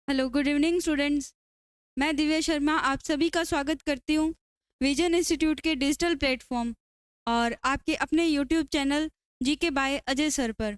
Hello, good evening students. मैं दिव्या शर्मा आप सभी का स्वागत करती हूँ विजन इंस्टीट्यूट के डिजिटल प्लेटफॉर्म और आपके अपने YouTube channel GK by Ajay sir पर।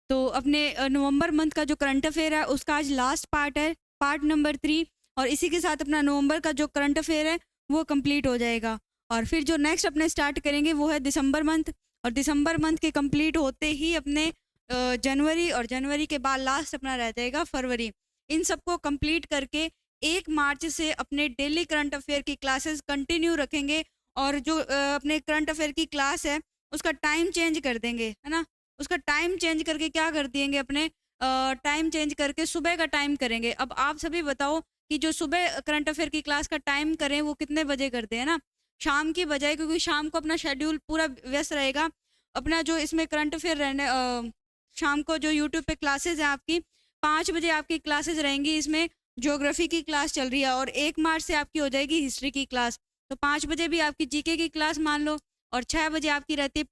तो अपने नवंबर मंथ का जो करंट अफेयर है उसका आज लास्ट पार्ट है, पार्ट नंबर 3। और इसी के साथ अपना नवंबर का जो करंट अफेयर है वो कंप्लीट हो जाएगा। और फिर जो नेक्स्ट अपने स्टार्ट करेंगे वो है दिसंबर मंथ। और दिसंबर मंथ के कंप्लीट होते ही अपने जनवरी, और जनवरी के बाद लास्ट अपना रह जाएगा फरवरी। इन सबको कंप्लीट करके 1 मार्च से अपने डेली करंट अफेयर की क्लासेस कंटिन्यू रखेंगे। और जो अपने करंट अफेयर की क्लास है उसका टाइम चेंज कर देंगे, है ना। उसका टाइम चेंज करके क्या कर देंगे, अपने टाइम चेंज करके सुबह का टाइम करेंगे। अब आप सभी बताओ कि जो सुबह करंट अफेयर की क्लास का टाइम करें वो कितने बजे करते हैं ना, शाम की बजाय, क्योंकि शाम को अपना शेड्यूल पूरा व्यस्त रहेगा। अपना जो इसमें करंट अफेयर रहने शाम को जो यूट्यूब पे क्लासेज हैं आपकी 5 बजे आपकी क्लासेज रहेंगी। इसमें ज्योग्राफी की क्लास चल रही है और 1 मार्च से आपकी हो जाएगी हिस्ट्री की क्लास। तो 5 बजे भी आपकी जीके की क्लास मान लो, और 6 बजे आपकी रहती है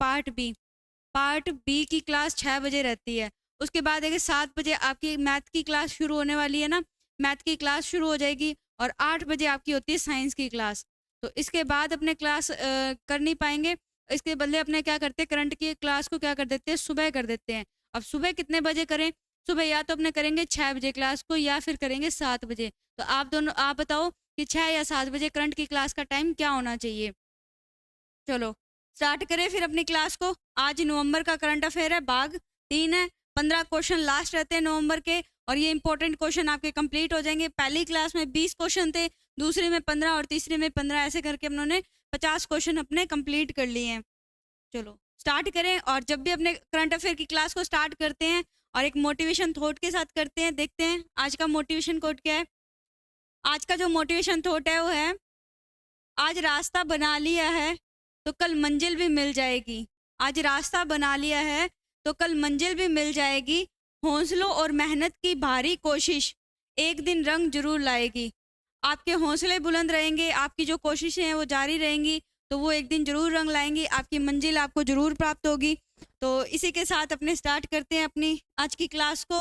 पार्ट बी की क्लास 6 बजे रहती है। उसके बाद देखिए 7 बजे आपकी मैथ की क्लास शुरू होने वाली है ना, मैथ की क्लास शुरू हो जाएगी। और 8 बजे आपकी होती है साइंस की क्लास। तो इसके बाद अपने क्लास कर नहीं पाएंगे, इसके बदले अपने क्या करते हैं, करंट की क्लास को क्या कर देते हैं, सुबह कर देते हैं। अब सुबह कितने बजे करें, सुबह या तो अपने करेंगे 6 बजे क्लास को या फिर करेंगे 7 बजे। तो आप बताओ कि 6 या 7 बजे करंट की क्लास का टाइम क्या होना चाहिए। चलो स्टार्ट करें फिर अपनी क्लास को। आज नवंबर का करंट अफेयर है, भाग 3 है। 15 क्वेश्चन लास्ट रहते हैं नवंबर के, और ये इंपॉर्टेंट क्वेश्चन आपके कंप्लीट हो जाएंगे। पहली क्लास में 20 क्वेश्चन थे, दूसरी में 15 और तीसरी में 15, ऐसे करके उन्होंने 50 क्वेश्चन अपने कंप्लीट कर लिए हैं। चलो स्टार्ट करें। और जब भी अपने करंट अफेयर की क्लास को स्टार्ट करते हैं और एक मोटिवेशन थॉट के साथ करते हैं, देखते हैं आज का मोटिवेशन कोट क्या है। आज का जो मोटिवेशन थॉट है वो है, आज रास्ता बना लिया है तो कल मंजिल भी मिल जाएगी। आज रास्ता बना लिया है तो कल मंजिल भी मिल जाएगी। हौसलों और मेहनत की भारी कोशिश एक दिन रंग जरूर लाएगी। आपके हौसले बुलंद रहेंगे, आपकी जो कोशिशें हैं वो जारी रहेंगी, तो वो एक दिन जरूर रंग लाएंगी, आपकी मंजिल आपको जरूर प्राप्त होगी। तो इसी के साथ अपने स्टार्ट करते हैं अपनी आज की क्लास को,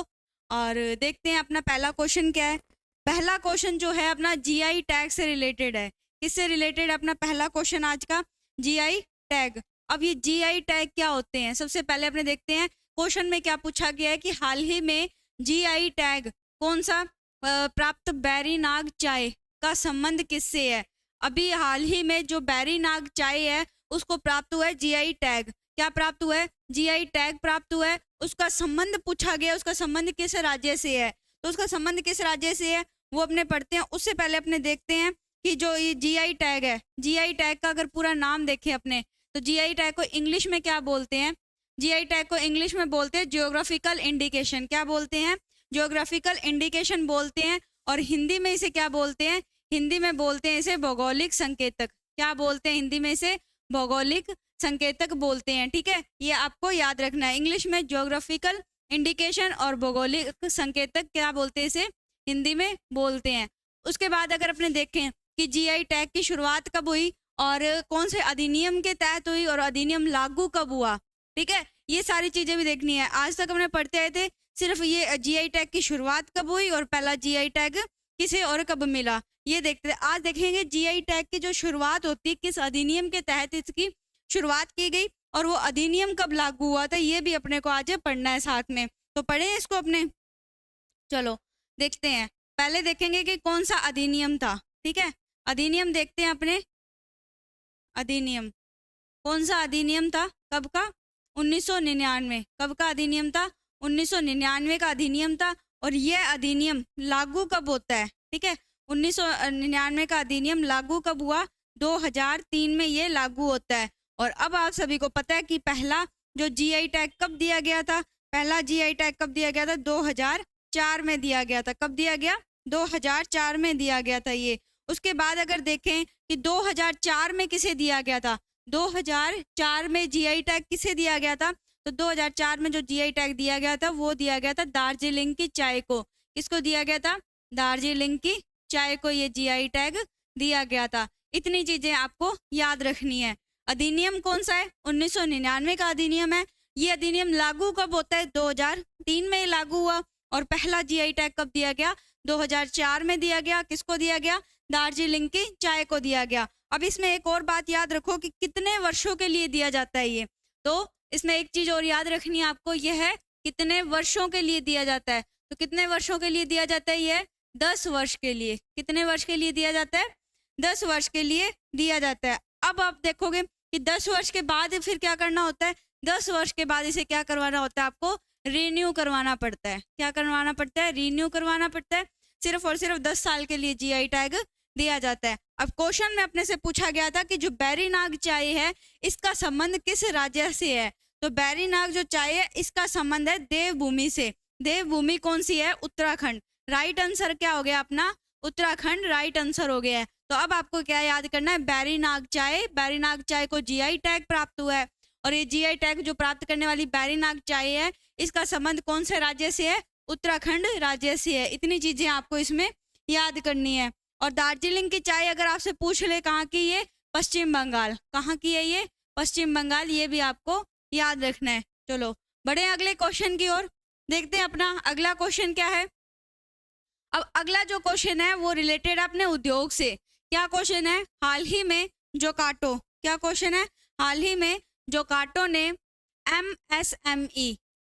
और देखते हैं अपना पहला क्वेश्चन क्या है। पहला क्वेश्चन जो है अपना जीआई टैग से रिलेटेड है। किससे रिलेटेड है अपना पहला क्वेश्चन आज का, जीआई टैग। अब ये जीआई टैग क्या होते हैं, सबसे पहले अपने देखते हैं क्वेश्चन में क्या पूछा गया है कि हाल ही में जीआई टैग कौन सा प्राप्त बैरी नाग चाय का संबंध किससे है। अभी हाल ही में जो बैरी नाग चाय है उसको प्राप्त हुआ है जीआई टैग। क्या प्राप्त हुआ है, जीआई टैग प्राप्त हुआ है। उसका संबंध पूछा गया, उसका संबंध किस राज्य से है। तो उसका संबंध किस राज्य से है वो अपने पढ़ते हैं। उससे पहले अपने देखते हैं कि जो ये जीआई टैग है, जीआई टैग का अगर पूरा नाम देखें अपने, तो जीआई टैग को इंग्लिश में क्या बोलते हैं, जीआई टैग को इंग्लिश में बोलते हैं जियोग्राफिकल इंडिकेशन। क्या बोलते हैं, जियोग्राफिकल इंडिकेशन बोलते हैं। और हिंदी में इसे क्या बोलते हैं, हिंदी में बोलते हैं इसे भौगोलिक संकेतक। क्या बोलते हैं हिंदी में इसे, भौगोलिक संकेतक बोलते हैं। ठीक है, ये आपको याद रखना है। इंग्लिश में जियोग्राफिकल इंडिकेशन और भौगोलिक संकेतक क्या बोलते हैं, इसे हिंदी में बोलते हैं। उसके बाद अगर अपने देखें कि जीआई टैग की शुरुआत कब हुई और कौन से अधिनियम के तहत हुई और अधिनियम लागू कब हुआ, ठीक है, ये सारी चीजें भी देखनी है। आज तक हमने पढ़ते आए थे सिर्फ ये जीआई टैग की शुरुआत कब हुई और पहला जीआई टैग किसे और कब मिला, ये देखते हैं। आज देखेंगे जीआई टैग की जो शुरुआत होती है, किस अधिनियम के तहत इसकी शुरुआत की गई और वो अधिनियम कब लागू हुआ था, ये भी अपने को आज पढ़ना है साथ में। तो पढ़े इसको अपने। चलो देखते हैं, पहले देखेंगे कि कौन सा अधिनियम था। ठीक है, अधिनियम देखते हैं अपने। अधिनियम कौन सा अधिनियम था, कब का, 1999। कब का अधिनियम था, 1999 का अधिनियम था। और यह अधिनियम लागू कब होता है, ठीक है, 1999 का अधिनियम लागू कब हुआ, 2003 में ये लागू होता है। और अब आप सभी को पता है कि पहला जो जीआई टैग कब दिया गया था, पहला जीआई टैग कब दिया गया था, 2004 में दिया गया था। कब दिया गया, 2004 में दिया गया था ये। उसके बाद अगर देखें कि 2004 में किसे दिया गया था, 2004 में जीआई टैग किसे दिया गया था, तो 2004 में जो जीआई टैग दिया गया था वो दिया गया था दार्जिलिंग की चाय को। किसको दिया गया था, दार्जिलिंग की चाय को ये जीआई टैग दिया गया था। इतनी चीजें आपको याद रखनी है। अधिनियम कौन सा है, 1999 का अधिनियम है। ये अधिनियम लागू कब होता है, 2003 में लागू हुआ। और पहला जीआई टैग कब दिया गया, 2004 में दिया गया। किसको दिया गया? दार्जिलिंग की चाय को दिया गया। अब इसमें एक और बात याद रखो कि कितने वर्षों के लिए दिया जाता है ये। तो इसमें एक चीज और याद रखनी है आपको, ये है कितने वर्षों के लिए दिया जाता है। तो कितने वर्षों के लिए दिया जाता है? ये 10 वर्ष के लिए। कितने वर्ष के लिए दिया जाता है? 10 वर्ष के लिए दिया जाता है। अब आप देखोगे कि 10 वर्ष के बाद फिर क्या करना होता है? 10 वर्ष के बाद इसे क्या करवाना होता है? आपको रिन्यू करवाना पड़ता है। क्या करवाना पड़ता है? रिन्यू करवाना पड़ता है। सिर्फ और सिर्फ 10 साल के लिए जीआई टैग दिया जाता है। अब क्वेश्चन में अपने से पूछा गया था कि जो बैरीनाग चाय है इसका संबंध किस राज्य से है? तो बैरीनाग जो चाय है इसका संबंध है देवभूमि से। देवभूमि कौन सी है? उत्तराखंड। राइट आंसर क्या हो गया अपना? उत्तराखंड राइट आंसर हो गया है। तो अब आपको क्या याद करना है? बैरीनाग चाय। बैरीनाग चाय को जीआई टैग प्राप्त हुआ है और ये जीआई टैग जो प्राप्त करने वाली बैरीनाग चाय है इसका संबंध कौन से राज्य से है? उत्तराखंड राज्य से है। इतनी चीजें आपको इसमें याद करनी है। और दार्जिलिंग की चाय अगर आपसे पूछ ले कहाँ की, ये पश्चिम बंगाल। कहाँ की है ये? पश्चिम बंगाल। ये भी आपको याद रखना है। चलो बढ़े अगले क्वेश्चन की ओर। देखते हैं अपना अगला क्वेश्चन क्या है। अब अगला जो क्वेश्चन है वो रिलेटेड अपने उद्योग से। क्या क्वेश्चन है? हाल ही में जोकाटो। क्या क्वेश्चन है? हाल ही में जोकाटो ने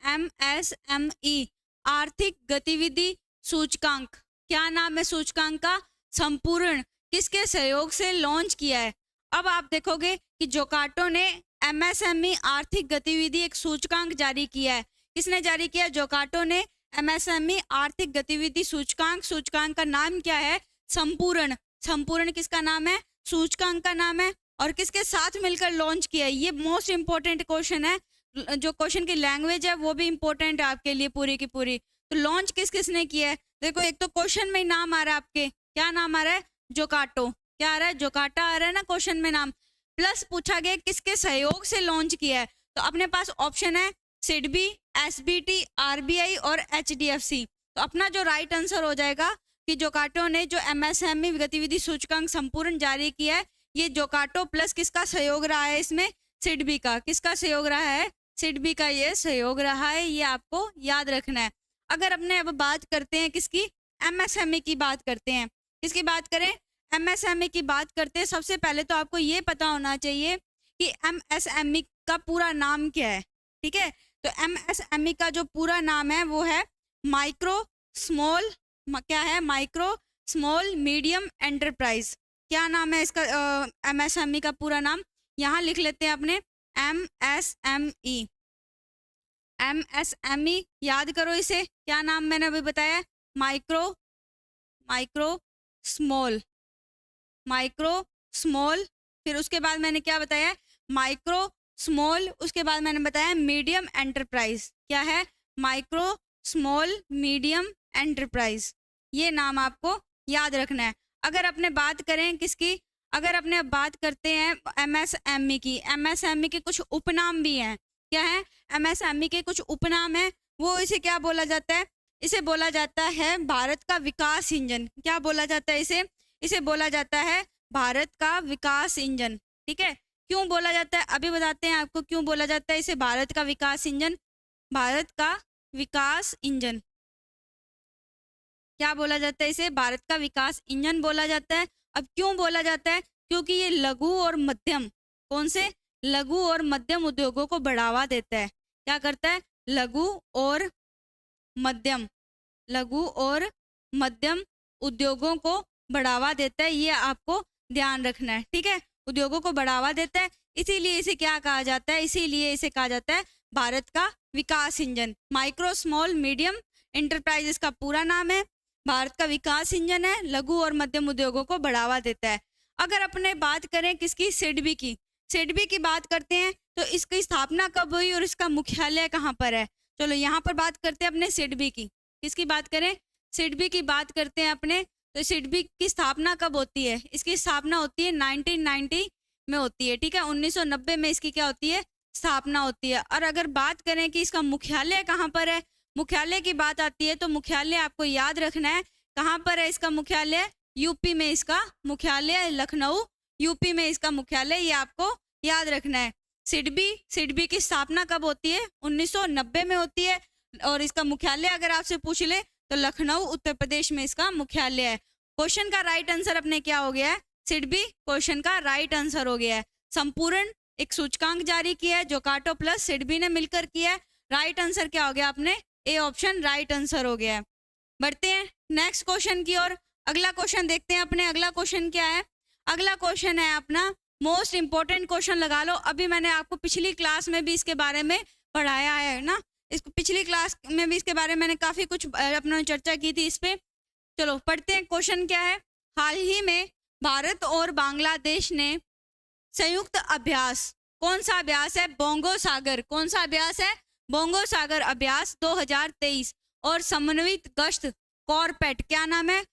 एमएसएमई आर्थिक गतिविधि सूचकांक, क्या नाम है सूचकांक का? संपूर्ण, किसके सहयोग से लॉन्च किया है? अब आप देखोगे कि जोकाटो ने एमएसएमई आर्थिक गतिविधि एक सूचकांक जारी किया है। किसने जारी किया? जोकाटो ने एमएसएमई आर्थिक गतिविधि सूचकांक। सूचकांक का नाम क्या है? संपूर्ण। संपूर्ण किसका नाम है? सूचकांक का नाम है। और किसके साथ मिलकर लॉन्च किया है? ये मोस्ट इंपॉर्टेंट क्वेश्चन है। जो क्वेश्चन की लैंग्वेज है वो भी इंपॉर्टेंट है आपके लिए पूरी की पूरी। तो लॉन्च किस किसने किया है? देखो एक तो क्वेश्चन में ही नाम आ रहा है आपके। क्या नाम आ रहा है? जोकाटो। क्या आ रहा है? जोकाटा आ रहा है ना क्वेश्चन में नाम। प्लस पूछा गया किसके सहयोग से लॉन्च किया है। तो अपने पास ऑप्शन है सिडबी, एसबीटी, आरबीआई और एचडीएफसी। तो अपना जो राइट आंसर हो जाएगा कि जोकाटो ने जो एमएसएमई गतिविधि सूचकांक संपूर्ण जारी किया है, ये जोकाटो प्लस किसका सहयोग रहा है इसमें? सिडबी का। किसका सहयोग रहा है? सिडबी का ये सहयोग रहा है। ये आपको याद रखना है। अगर अपने अब बात करते हैं किसकी? एमएसएमई की बात करते हैं। किसकी बात करें? एमएसएमई की बात करते हैं। सबसे पहले तो आपको ये पता होना चाहिए कि एमएसएमई का पूरा नाम क्या है। ठीक है, तो एमएसएमई का जो पूरा नाम है वो है माइक्रो स्मॉल, क्या है? Micro small medium enterprise. क्या नाम है इसका? एमएसएमई का पूरा नाम यहाँ लिख लेते हैं अपने, एमएसएमई। एमएसएमई याद करो इसे। क्या नाम मैंने अभी बताया? Micro small, micro small. फिर उसके बाद मैंने क्या बताया? Micro small. उसके बाद मैंने बताया मीडियम एंटरप्राइज। क्या है? Micro small medium enterprise. ये नाम आपको याद रखना है। अगर अपने बात करें किसकी? अगर अपने अब बात करते हैं एमएसएमई की। एमएसएमई के कुछ उपनाम भी हैं। क्या है? एमएसएमई के कुछ उपनाम है। वो इसे क्या बोला जाता है? इसे बोला जाता है भारत का विकास इंजन। क्या बोला जाता है इसे? इसे बोला जाता है भारत का विकास इंजन। ठीक है, क्यों बोला जाता है अभी बताते हैं आपको क्यों बोला जाता है इसे भारत का विकास इंजन। भारत का विकास इंजन क्या बोला जाता है? इसे भारत का विकास इंजन बोला जाता है। अब क्यों बोला जाता है? क्योंकि ये लघु और मध्यम, कौन से? लघु और मध्यम उद्योगों को बढ़ावा देता है। क्या करता है? लघु और मध्यम उद्योगों को बढ़ावा देता है। ये आपको ध्यान रखना है। ठीक है, उद्योगों को बढ़ावा देता है, इसीलिए इसे क्या कहा जाता है? इसीलिए इसे कहा जाता है भारत का विकास इंजन। माइक्रो स्मॉल मीडियम एंटरप्राइजेस का पूरा नाम है, भारत का विकास इंजन है, लघु और मध्यम उद्योगों को बढ़ावा देता है। अगर अपने बात करें किसकी? सिडबी की। सिडबी की बात करते हैं तो इसकी स्थापना कब हुई और इसका मुख्यालय कहाँ पर है? चलो यहाँ पर बात करते हैं अपने सिडबी की। किसकी बात करें? सिडबी की बात करते हैं अपने। तो सिडबी की स्थापना कब होती है? इसकी स्थापना होती है 1990 में होती है। ठीक है, 1990 में इसकी क्या होती है? स्थापना होती है। और अगर बात करें कि इसका मुख्यालय कहाँ पर है, मुख्यालय की बात आती है तो मुख्यालय आपको याद रखना है। कहाँ पर है इसका मुख्यालय? यूपी में इसका मुख्यालय, लखनऊ यूपी में इसका मुख्यालय। ये आपको याद रखना है। सिडबी की स्थापना कब होती है? 1990 में होती है। और इसका मुख्यालय अगर आपसे पूछ ले तो लखनऊ उत्तर प्रदेश में इसका मुख्यालय है। क्वेश्चन का राइट आंसर अपने क्या हो गया है, सिडबी क्वेश्चन का राइट आंसर हो गया है। संपूर्ण एक सूचकांक जारी किया है जो काटो प्लस सिडबी ने मिलकर किया है। राइट आंसर क्या हो गया अपने, ए ऑप्शन राइट आंसर हो गया है। बढ़ते हैं नेक्स्ट क्वेश्चन की ओर। अगला क्वेश्चन देखते हैं अपने, अगला क्वेश्चन क्या है। अगला क्वेश्चन है अपना मोस्ट इंपॉर्टेंट क्वेश्चन, लगा लो। अभी मैंने आपको पिछली क्लास में भी इसके बारे में पढ़ाया है ना, इसको पिछली क्लास में भी इसके बारे में मैंने काफ़ी कुछ अपना चर्चा की थी इस पे। चलो पढ़ते हैं क्वेश्चन क्या है। हाल ही में भारत और बांग्लादेश ने संयुक्त अभ्यास, कौन सा अभ्यास है, बोंगो सागर, कौन सा अभ्यास है, बोंगो सागर अभ्यास 2023 और समन्वित गश्त कॉर्पेट, क्या नाम है।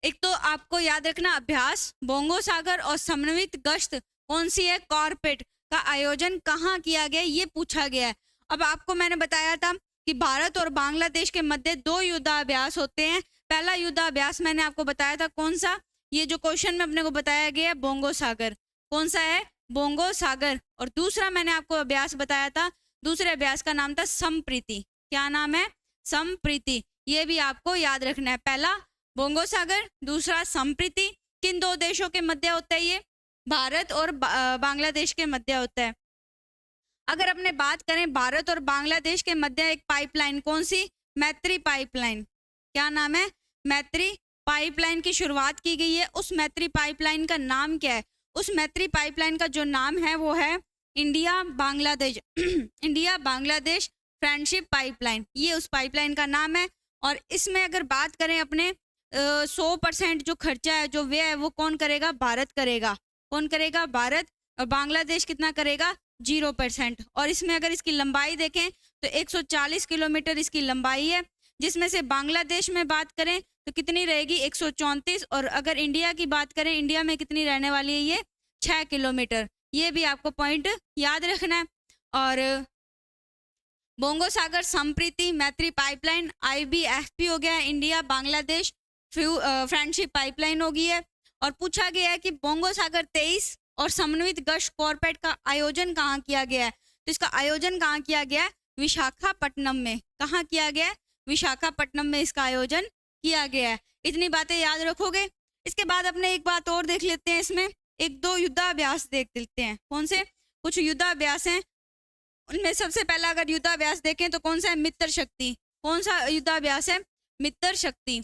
एक तो आपको याद रखना अभ्यास बोंगो सागर और समन्वित गश्त कौन सी है, कॉर्पेट का आयोजन कहाँ किया गया, ये पूछा गया है। अब आपको मैंने बताया था कि भारत और बांग्लादेश के मध्य 2 युद्धाभ्यास होते हैं। पहला युद्धाभ्यास मैंने आपको बताया था कौन सा, ये जो क्वेश्चन में अपने को बताया गया है बोंगो सागर, कौन सा है, बोंगो सागर। और दूसरा मैंने आपको अभ्यास बताया था, दूसरे अभ्यास का नाम था संप्रीति, क्या नाम है, संप्रीति। ये भी आपको याद रखना है, पहला बोंगो सागर, दूसरा संप्रीति। किन 2 देशों के मध्य होता है ये, भारत और बांग्लादेश के मध्य होता है। अगर अपने बात करें भारत और बांग्लादेश के मध्य एक पाइपलाइन, कौन सी, मैत्री पाइपलाइन, क्या नाम है, मैत्री पाइपलाइन की शुरुआत की गई है। उस मैत्री पाइपलाइन का नाम क्या है, उस मैत्री पाइपलाइन का जो नाम है वो है India Bangladesh India Bangladesh friendship pipeline, ये उस पाइपलाइन का नाम है। और इसमें अगर बात करें अपने 100% जो खर्चा है, जो व्यय है, वो कौन करेगा, भारत करेगा, कौन करेगा, भारत। और बांग्लादेश कितना करेगा, 0%। और इसमें अगर इसकी लंबाई देखें तो 140 किलोमीटर इसकी लंबाई है, जिसमें से बांग्लादेश में बात करें तो कितनी रहेगी, 134। और अगर इंडिया की बात करें, इंडिया में कितनी रहने वाली है, ये 6 किलोमीटर। ये भी आपको पॉइंट याद रखना है। और बोंगो सागर संप्रीति मैत्री पाइपलाइन IBFP हो गया है, इंडिया बांग्लादेश फ्रेंडशिप पाइपलाइन होगी है। और पूछा गया है कि बोंगो सागर 23 और समन्वित गश्त कॉर्पेट का आयोजन कहाँ किया गया है, तो इसका आयोजन कहाँ किया गया है, विशाखापट्टनम में। कहाँ किया गया है, विशाखापट्टनम में इसका आयोजन किया गया है। इतनी बातें याद रखोगे। इसके बाद अपने एक बात और देख लेते हैं, इसमें 1-2 युद्धाभ्यास देख लेते हैं। कौन से, कुछ युद्धाभ्यास हैं, उनमें सबसे पहला अगर युद्धाभ्यास देखें तो कौन सा है, मित्र शक्ति। कौन सा युद्धाभ्यास है, मित्र शक्ति,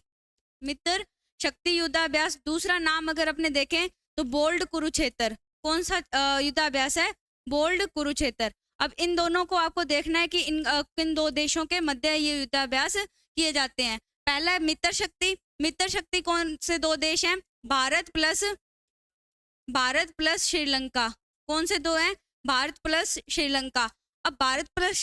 मित्र शक्ति युद्धाभ्यास। दूसरा नाम अगर अपने देखें तो बोल्ड कुरुक्षेत्र, कौन सा युद्धाभ्यास है, बोल्ड कुरुक्षेत्र। अब इन दोनों को आपको देखना है कि किन 2 देशों के मध्य ये युद्धाभ्यास किए जाते हैं। पहला है मित्र शक्ति, मित्र शक्ति कौन से 2 देश हैं, भारत प्लस श्रीलंका। कौन से 2 हैं, भारत प्लस श्रीलंका। अब भारत प्लस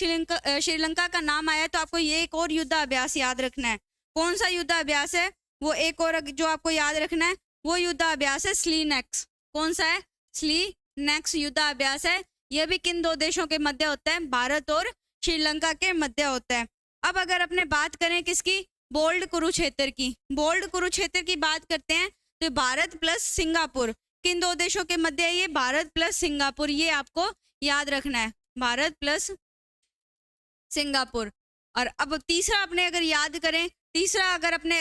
श्रीलंका का नाम आया तो आपको ये एक और युद्धाभ्यास याद रखना है। कौन सा युद्धाभ्यास है, वो एक और जो आपको याद रखना है वो युद्धाभ्यास है स्लीनेक्स। कौन सा है, स्लीनेक्स युद्धाभ्यास है। यह भी किन 2 देशों के मध्य होता है, भारत और श्रीलंका के मध्य होता है। अब अगर अपने बात करें किसकी, बोल्ड कुरुक्षेत्र की, बोल्ड कुरुक्षेत्र की बात करते हैं तो भारत प्लस सिंगापुर, किन 2 देशों के मध्य है ये, भारत प्लस सिंगापुर। ये आपको याद रखना है, भारत प्लस सिंगापुर। और अब तीसरा अपने अगर याद करें, तीसरा अगर अपने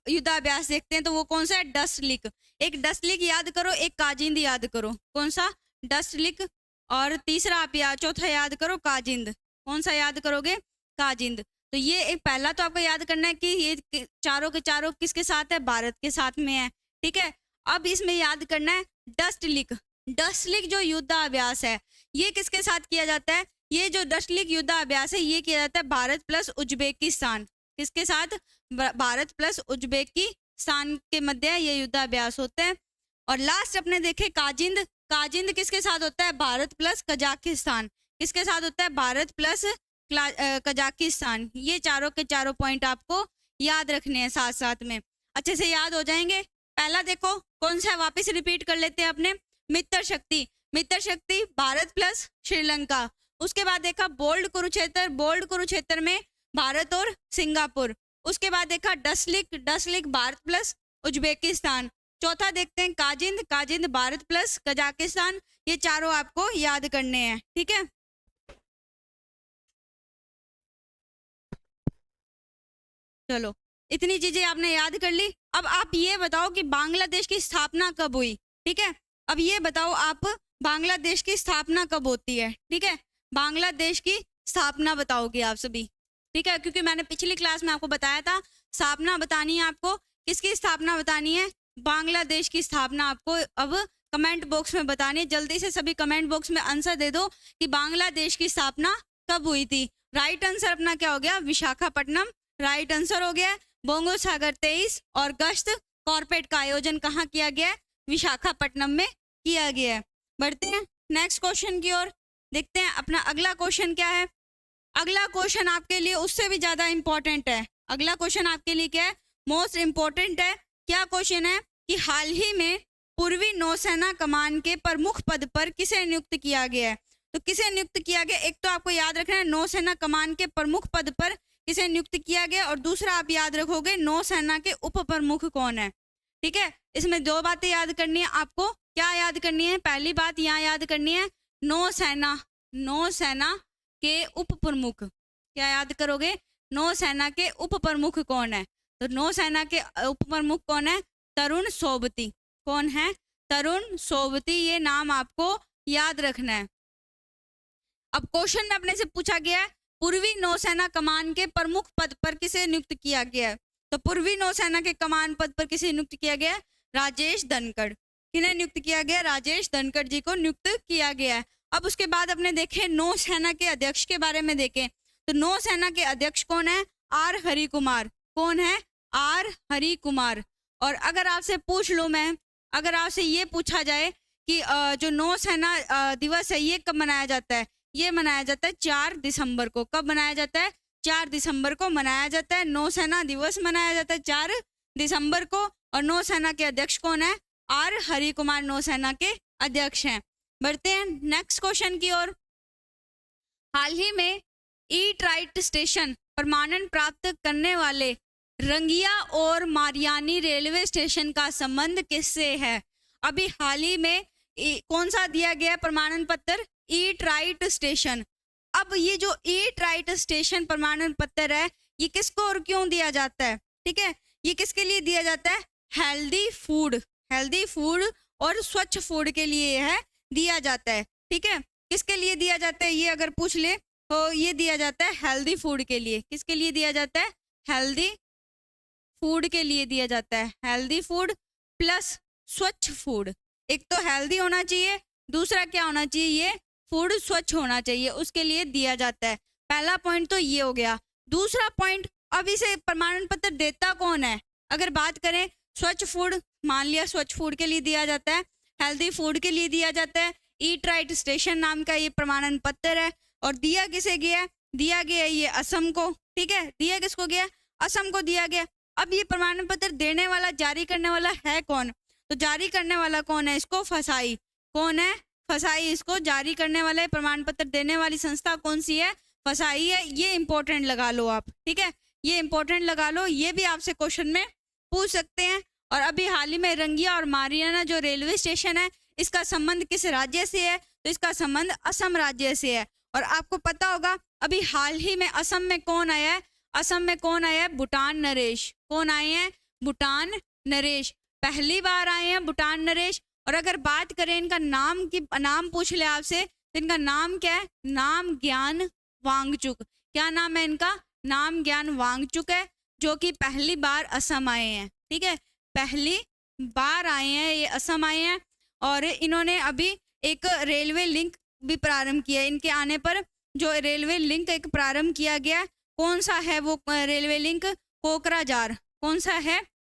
युद्धाभ्यास देखते हैं तो वो कौन सा है, डस्टलिक। एक डस्टलिक याद करो, एक काजिंद याद करो। कौन सा, डस्टलिक। और तीसरा आप चौथा याद करो काजिंद। कौन सा याद करोगे, काजिंद। तो ये एक पहला तो आपको याद करना है कि ये चारों के चारों किसके साथ है, भारत के साथ में है, ठीक है। अब इसमें याद करना है डस्टलिक। डस्टलिक जो युद्धाभ्यास है ये किसके साथ किया जाता है, ये जो डस्टलिक युद्धाभ्यास है ये किया जाता है भारत प्लस उज्बेकिस्तान। किसके साथ, भारत प्लस उज्बेकिस्तान के मध्य ये युद्धाभ्यास होते हैं। और लास्ट अपने देखे काजिंद, काजिंद किसके साथ होता है, भारत प्लस कजाकिस्तान। किसके साथ होता है, भारत प्लस कजाकिस्तान। ये चारों के चारों पॉइंट आपको याद रखने हैं, साथ साथ में अच्छे से याद हो जाएंगे। पहला देखो कौन सा, वापस रिपीट कर लेते हैं अपने, मित्र शक्ति, मित्र शक्ति भारत प्लस श्रीलंका। उसके बाद देखा बोल्ड कुरुक्षेत्र, बोल्ड कुरुक्षेत्र में भारत और सिंगापुर। उसके बाद देखा डस्टलिक, डस्टलिक भारत प्लस उज्बेकिस्तान। चौथा देखते हैं काजिंद, काजिंद भारत प्लस कजाकिस्तान। ये चारों आपको याद करने हैं, ठीक है। चलो इतनी चीजें आपने याद कर ली। अब आप ये बताओ कि बांग्लादेश की स्थापना कब हुई, ठीक है। अब ये बताओ आप, बांग्लादेश की स्थापना कब होती है, ठीक है। बांग्लादेश की स्थापना बताओगे आप सभी, ठीक है, क्योंकि मैंने पिछली क्लास में आपको बताया था स्थापना बतानी है आपको। किसकी स्थापना बतानी है? बांग्लादेश की स्थापना आपको अब कमेंट बॉक्स में बतानी है। जल्दी से सभी कमेंट बॉक्स में आंसर दे दो कि बांग्लादेश की स्थापना कब हुई थी। राइट आंसर अपना क्या हो गया? विशाखापट्टनम राइट आंसर हो गया। बोंगो सागर 23 और गश्त कॉर्पोरेट का आयोजन कहाँ किया गया है? विशाखापट्टनम में किया गया है। बढ़ते हैं नेक्स्ट क्वेश्चन की ओर, देखते हैं अपना अगला क्वेश्चन क्या है। अगला क्वेश्चन आपके लिए उससे भी ज्यादा इंपॉर्टेंट है। अगला क्वेश्चन आपके लिए क्या है? मोस्ट इंपॉर्टेंट है। क्या क्वेश्चन है कि हाल ही में पूर्वी नौसेना कमान के प्रमुख पद पर किसे नियुक्त किया गया है? तो किसे नियुक्त किया गया? एक तो आपको याद रखना है नौसेना कमान के प्रमुख पद पर किसे नियुक्त किया गया, और दूसरा आप याद रखोगे नौसेना के उप प्रमुख कौन है, ठीक है। इसमें दो बातें याद करनी है आपको। क्या याद करनी है? पहली बात यहाँ याद करनी है नौसेना के उप प्रमुख। क्या याद करोगे? नौसेना के उप प्रमुख कौन है? तो नौसेना के उप प्रमुख कौन है? तरुण सोबती। कौन है? तरुण सोबती, ये नाम आपको याद रखना है। अब क्वेश्चन में अपने से पूछा गया है पूर्वी नौसेना कमान के प्रमुख पद पर किसे नियुक्त किया गया है? तो पूर्वी नौसेना के कमान पद पर किसे नियुक्त किया गया है? राजेश धनखड़। किन्हें नियुक्त किया गया? राजेश धनखड़ जी को नियुक्त किया गया है। अब उसके बाद अपने देखें नौसेना के अध्यक्ष के बारे में देखें, तो नौसेना के अध्यक्ष कौन है? आर हरि कुमार। कौन है? आर हरि कुमार। और अगर आपसे पूछ लूं मैं, अगर आपसे ये पूछा जाए कि जो नौसेना दिवस है ये कब मनाया जाता है? ये मनाया जाता है 4 दिसंबर को। कब मनाया जाता है? 4 दिसंबर को मनाया जाता है। नौसेना दिवस मनाया जाता है 4 दिसंबर को। और नौसेना के अध्यक्ष कौन है? आर हरि कुमार नौसेना के अध्यक्ष हैं। बढ़ते हैं नेक्स्ट क्वेश्चन की ओर। हाल ही में ईट राइट स्टेशन प्रमाणन प्राप्त करने वाले रंगिया और मारियानी रेलवे स्टेशन का संबंध किससे है? अभी हाल ही में कौन सा दिया गया प्रमाणन पत्र? Eat right station. अब ये जो ईट राइट स्टेशन प्रमाणन पत्र है ये किसको और क्यों दिया जाता है, ठीक है। ये किसके लिए दिया जाता है? हेल्दी फूड और स्वच्छ फूड के लिए है दिया जाता है, ठीक है। किसके लिए दिया जाता है ये अगर पूछ ले तो ये दिया जाता है हेल्दी फूड के लिए। किसके लिए दिया जाता है? हेल्दी फूड के लिए दिया जाता है। हेल्दी फूड प्लस स्वच्छ फूड। एक तो हेल्दी होना चाहिए, दूसरा क्या होना चाहिए? ये फूड स्वच्छ होना चाहिए, उसके लिए दिया जाता है। पहला पॉइंट तो ये हो गया। दूसरा पॉइंट, अब इसे प्रमाणन पत्र देता कौन है? अगर बात करें स्वच्छ फूड, मान लिया स्वच्छ फूड के लिए दिया जाता है, हेल्दी फूड के लिए दिया जाता है। ईट राइट स्टेशन नाम का ये प्रमाणन पत्र है। और दिया किसे गया? दिया गया ये असम को, ठीक है। दिया किसको गया? असम को दिया गया। अब ये प्रमाणन पत्र देने वाला, जारी करने वाला है कौन? तो जारी करने वाला कौन है? इसको फसाई। कौन है? फसाई। इसको जारी करने वाले प्रमाण पत्र देने वाली संस्था कौन सी है? फसाई है। ये इंपॉर्टेंट लगा लो आप, ठीक है। ये इंपॉर्टेंट लगा लो, ये भी आपसे क्वेश्चन में पूछ सकते हैं। और अभी हाल ही में रंगिया और मारियाना जो रेलवे स्टेशन है इसका संबंध किस राज्य से है? तो इसका संबंध असम राज्य से है। और आपको पता होगा अभी हाल ही में असम में कौन आया है? असम में कौन आया है? भूटान नरेश। कौन आए हैं? भूटान नरेश। पहली बार आए हैं भूटान नरेश। और अगर बात करें इनका नाम पूछ ले आपसे तो इनका नाम क्या है? नाम ज्ञान वांगचुक। क्या नाम है इनका? नाम ज्ञान वांगचुक है, जो कि पहली बार असम आए हैं, ठीक है। पहली बार आए हैं ये, असम आए हैं। और इन्होंने अभी एक रेलवे लिंक भी प्रारंभ किया। इनके आने पर जो रेलवे लिंक एक प्रारंभ किया गया, कौन सा है वो रेलवे लिंक? कोकराझार। कौन सा है?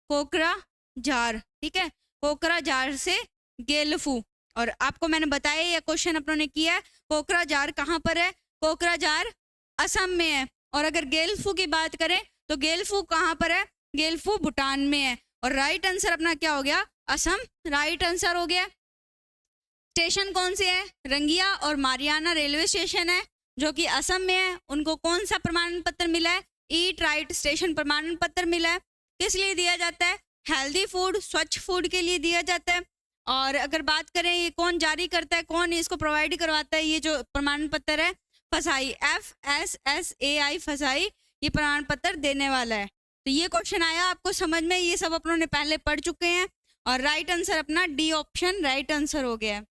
कोकराझार, ठीक है। कोकराझार से गेलफू। और आपको मैंने बताया ये क्वेश्चन अपनों ने किया है, कोकराझार कहाँ पर है? कोकराझार असम में है। और अगर गेलफू की बात करें तो गेलफू कहाँ पर है? गेलफू भूटान में है। और राइट आंसर अपना क्या हो गया? असम राइट आंसर हो गया। स्टेशन कौन से है? रंगिया और मारियाना रेलवे स्टेशन है जो कि असम में है। उनको कौन सा प्रमाण पत्र मिला है? ईट राइट स्टेशन प्रमाण पत्र मिला है। किस लिए दिया जाता है? हेल्दी फूड, स्वच्छ फूड के लिए दिया जाता है। और अगर बात करें ये कौन जारी करता है, कौन इसको प्रोवाइड करवाता है, ये जो प्रमाण पत्र है? फसाई। FSSAI फसाई ये प्रमाण पत्र देने वाला है। तो ये क्वेश्चन आया आपको समझ में, ये सब अपनों ने पहले पढ़ चुके हैं और राइट आंसर अपना डी ऑप्शन राइट आंसर हो गया है।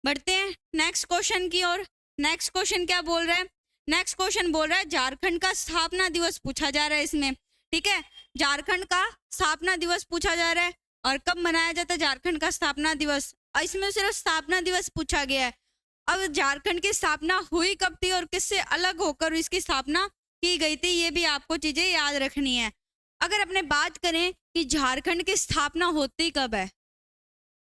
बढ़ते हैं नेक्स्ट क्वेश्चन की ओर। नेक्स्ट क्वेश्चन क्या बोल रहा है? नेक्स्ट क्वेश्चन बोल रहा है झारखंड का स्थापना दिवस पूछा जा रहा है इसमें, ठीक है। झारखंड का स्थापना दिवस पूछा जा रहा है और कब मनाया जाता है झारखंड का स्थापना दिवस। इसमें सिर्फ स्थापना दिवस पूछा गया है। अब झारखंड की स्थापना हुई कब थी और किससे अलग होकर इसकी स्थापना की गई थी, ये भी आपको चीजें याद रखनी है। अगर अपने बात करें कि झारखंड की स्थापना होती कब है,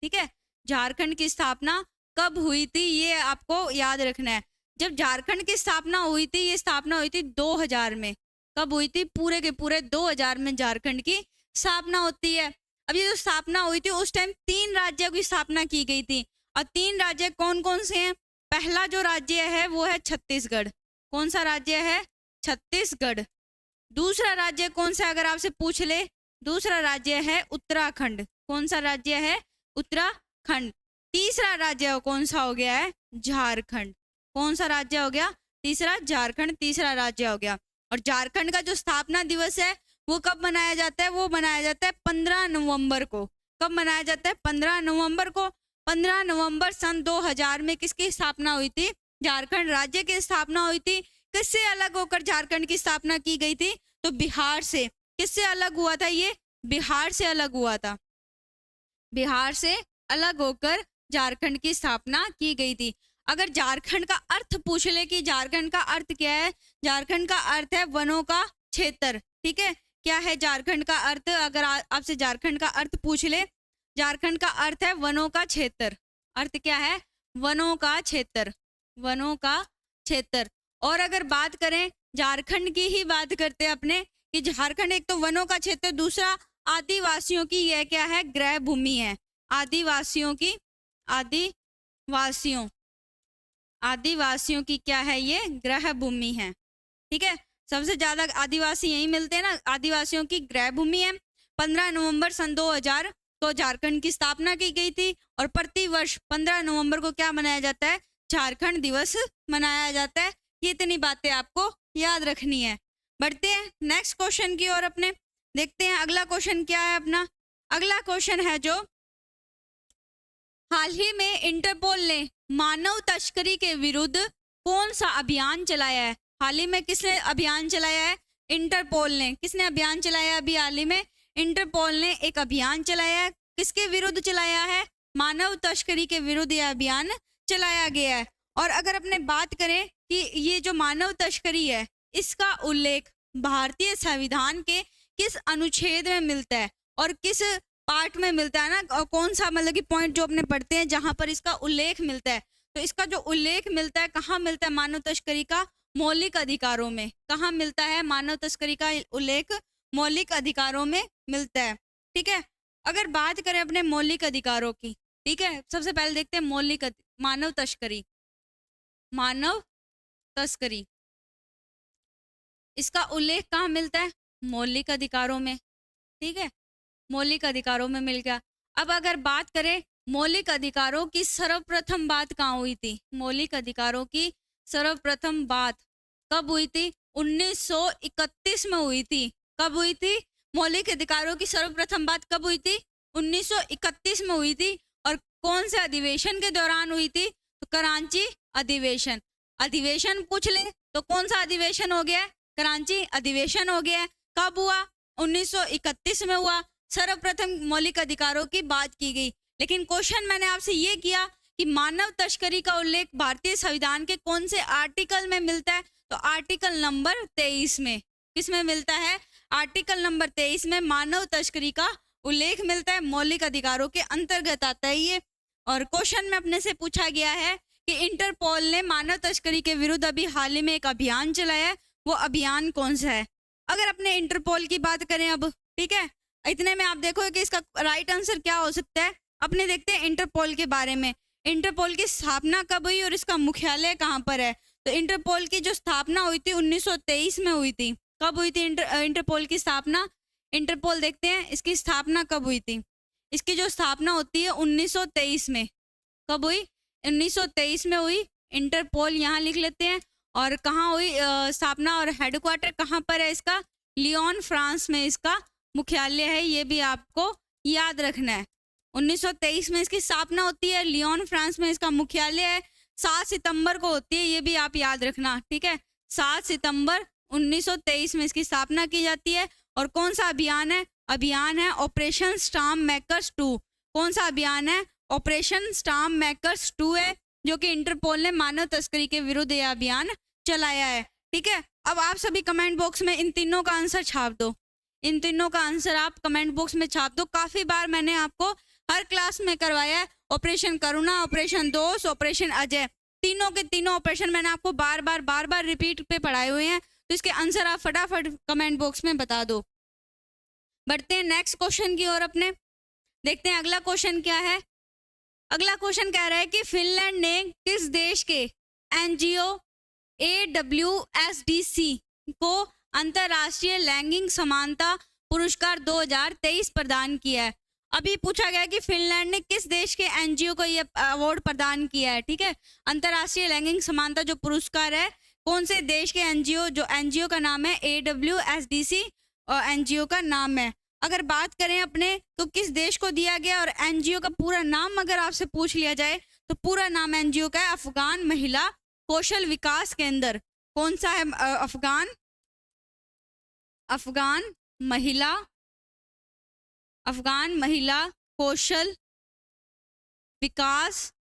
ठीक है, झारखंड की स्थापना कब हुई थी ये आपको याद रखना है। जब झारखंड की स्थापना हुई थी, ये स्थापना हुई थी 2000 में। कब हुई थी? पूरे के पूरे 2000 में झारखंड की स्थापना होती है। अब ये जो स्थापना हुई थी उस टाइम 3 राज्यों की स्थापना की गई थी और 3 राज्य कौन कौन से हैं? पहला जो राज्य है वो है छत्तीसगढ़। कौन सा राज्य है? छत्तीसगढ़। दूसरा राज्य कौन सा अगर आपसे पूछ ले? दूसरा राज्य है उत्तराखंड। कौन सा राज्य है? उत्तराखंड। तीसरा राज्य कौन सा हो गया है? झारखंड। कौन सा राज्य हो गया? तीसरा झारखंड तीसरा राज्य हो गया। और झारखंड का जो स्थापना दिवस है वो कब मनाया जाता है? वो मनाया जाता है 15 नवंबर को। कब मनाया जाता है? 15 नवंबर को। 15 नवंबर सन 2000 में किसकी स्थापना हुई थी? झारखंड राज्य की स्थापना हुई थी। किससे अलग होकर झारखंड की स्थापना की गई थी? तो बिहार से। किससे अलग हुआ था ये? बिहार से अलग हुआ था। बिहार से अलग होकर झारखंड की स्थापना की गई थी। अगर झारखंड का अर्थ पूछ ले कि झारखंड का अर्थ क्या है? झारखंड का अर्थ है वनों का क्षेत्र, ठीक है। क्या है झारखंड का अर्थ? अगर आपसे झारखंड का अर्थ पूछ ले, झारखंड का अर्थ है वनों का क्षेत्र। अर्थ क्या है? वनों का क्षेत्र, वनों का क्षेत्र। और अगर बात करें झारखंड की ही बात करते हैं अपने कि झारखंड एक तो वनों का क्षेत्र, दूसरा आदिवासियों की यह क्या है? गृह भूमि है। आदिवासियों की, आदिवासियों की क्या है? ये गृह भूमि है, ठीक है। सबसे ज्यादा आदिवासी यही मिलते हैं ना, आदिवासियों की गृह भूमि है। 15 नवंबर सन 2000 को झारखंड की स्थापना की गई थी और प्रति वर्ष 15 नवंबर को क्या मनाया जाता है? झारखंड दिवस मनाया जाता है। ये इतनी बातें आपको याद रखनी है। बढ़ते हैं नेक्स्ट क्वेश्चन की ओर अपने। देखते हैं अगला क्वेश्चन क्या है अपना। अगला क्वेश्चन है जो हाल ही में इंटरपोल ने मानव तस्करी के विरुद्ध कौन सा अभियान चलाया है? हाल ही में किसने अभियान चलाया है? इंटरपोल ने। किसने अभियान चलाया अभी हाल ही में? इंटरपोल ने एक अभियान चलाया है। किसके विरुद्ध चलाया है? मानव तस्करी के विरुद्ध यह अभियान चलाया गया है। और अगर अपने बात करें कि ये जो मानव तस्करी है इसका उल्लेख भारतीय संविधान के किस अनुच्छेद में मिलता है और किस पार्ट में मिलता है ना, और कौन सा मतलब कि पॉइंट जो अपने पढ़ते हैं जहां पर इसका उल्लेख मिलता है। तो इसका जो उल्लेख मिलता है कहाँ मिलता है? मानव तस्करी का मौलिक अधिकारों में। कहाँ मिलता है मानव तस्करी का उल्लेख? मौलिक अधिकारों में मिलता है, ठीक है। अगर बात करें अपने मौलिक अधिकारों की, ठीक है, सबसे पहले देखते हैं मानव तस्करी। मानव तस्करी इसका उल्लेख कहाँ मिलता है? मौलिक अधिकारों में, ठीक है, मौलिक अधिकारों में मिल गया। अब अगर बात करें मौलिक अधिकारों की सर्वप्रथम बात कहाँ हुई थी? मौलिक अधिकारों की सर्वप्रथम बात कब हुई थी? 1931 में हुई थी। कब हुई थी? मौलिक अधिकारों की सर्वप्रथम बात कब हुई थी? 1931 में हुई थी। और कौन से अधिवेशन के दौरान हुई थी? तो कराची अधिवेशन। अधिवेशन पूछ ले तो कौन सा अधिवेशन हो गया? कराची अधिवेशन हो गया। कब हुआ? 1931 में हुआ। सर्वप्रथम मौलिक अधिकारों की बात की गई। लेकिन क्वेश्चन मैंने आपसे ये किया कि मानव तस्करी का उल्लेख भारतीय संविधान के कौन से आर्टिकल में मिलता है? तो आर्टिकल नंबर 23 में। किस में मिलता है? आर्टिकल नंबर 23 में मानव तस्करी का उल्लेख मिलता है। मौलिक अधिकारों के अंतर्गत आता है ये। और क्वेश्चन में अपने से पूछा गया है कि इंटरपोल ने मानव तस्करी के विरुद्ध अभी हाल ही में एक अभियान चलाया है, वो अभियान कौन सा है? अगर अपने इंटरपोल की बात करें अब, ठीक है, इतने में आप देखोगे कि इसका राइट आंसर क्या हो सकता है। अपने देखते हैं इंटरपोल के बारे में। इंटरपोल की स्थापना कब हुई और इसका मुख्यालय कहाँ पर है? तो इंटरपोल की जो स्थापना हुई थी 1923 में हुई थी। कब हुई थी इंटरपोल की स्थापना? इंटरपोल देखते हैं इसकी स्थापना कब हुई थी। इसकी जो स्थापना होती है 1923 में। कब हुई? 1923 में हुई। इंटरपोल यहाँ लिख लेते हैं। और कहाँ हुई स्थापना और हेडक्वार्टर कहाँ पर है इसका? लियोन फ्रांस में इसका मुख्यालय है, ये भी आपको याद रखना है। 1923 में इसकी स्थापना होती है, लियोन फ्रांस में इसका मुख्यालय है, 7 सितंबर को होती है, ये भी आप याद रखना, ठीक है। 7 सितंबर 1923 में इसकी स्थापना की जाती है। और कौन सा अभियान है? अभियान है ऑपरेशन स्टाम्प मेकर्स 2। कौन सा अभियान है? ऑपरेशन स्टाम्प मेकर्स 2 है, जो कि इंटरपोल ने मानव तस्करी के विरुद्ध यह अभियान चलाया है, ठीक है। अब आप सभी कमेंट बॉक्स में इन तीनों का आंसर छाप दो, इन तीनों का आंसर आप कमेंट बॉक्स में छाप दो। काफी बार मैंने आपको हर क्लास में करवाया है, ऑपरेशन करुणा, ऑपरेशन दोस्त, ऑपरेशन अजय, तीनों के तीनों ऑपरेशन मैंने आपको बार बार रिपीट पे पढ़ाए हुए हैं। तो इसके आंसर आप फटाफट कमेंट बॉक्स में बता दो। बढ़ते हैं नेक्स्ट क्वेश्चन की ओर अपने, देखते हैं अगला क्वेश्चन क्या है। अगला क्वेश्चन कह रहा है कि फिनलैंड ने किस देश के एनजीओ AWSDC को अंतरराष्ट्रीय लैंगिक समानता पुरस्कार 2023 प्रदान किया है। अभी पूछा गया कि फिनलैंड ने किस देश के एनजीओ को ये अवार्ड प्रदान किया है, ठीक है। अंतरराष्ट्रीय लैंगिक समानता जो पुरस्कार है, कौन से देश के एनजीओ, जो एनजीओ का नाम है AWSDC और एनजीओ का नाम है। अगर बात करें अपने तो किस देश को दिया गया, और एनजीओ का पूरा नाम अगर आपसे पूछ लिया जाए तो पूरा नाम एनजीओ का है अफगान महिला कौशल विकास केंद्र। कौन सा है? अफगान महिला कौशल विकास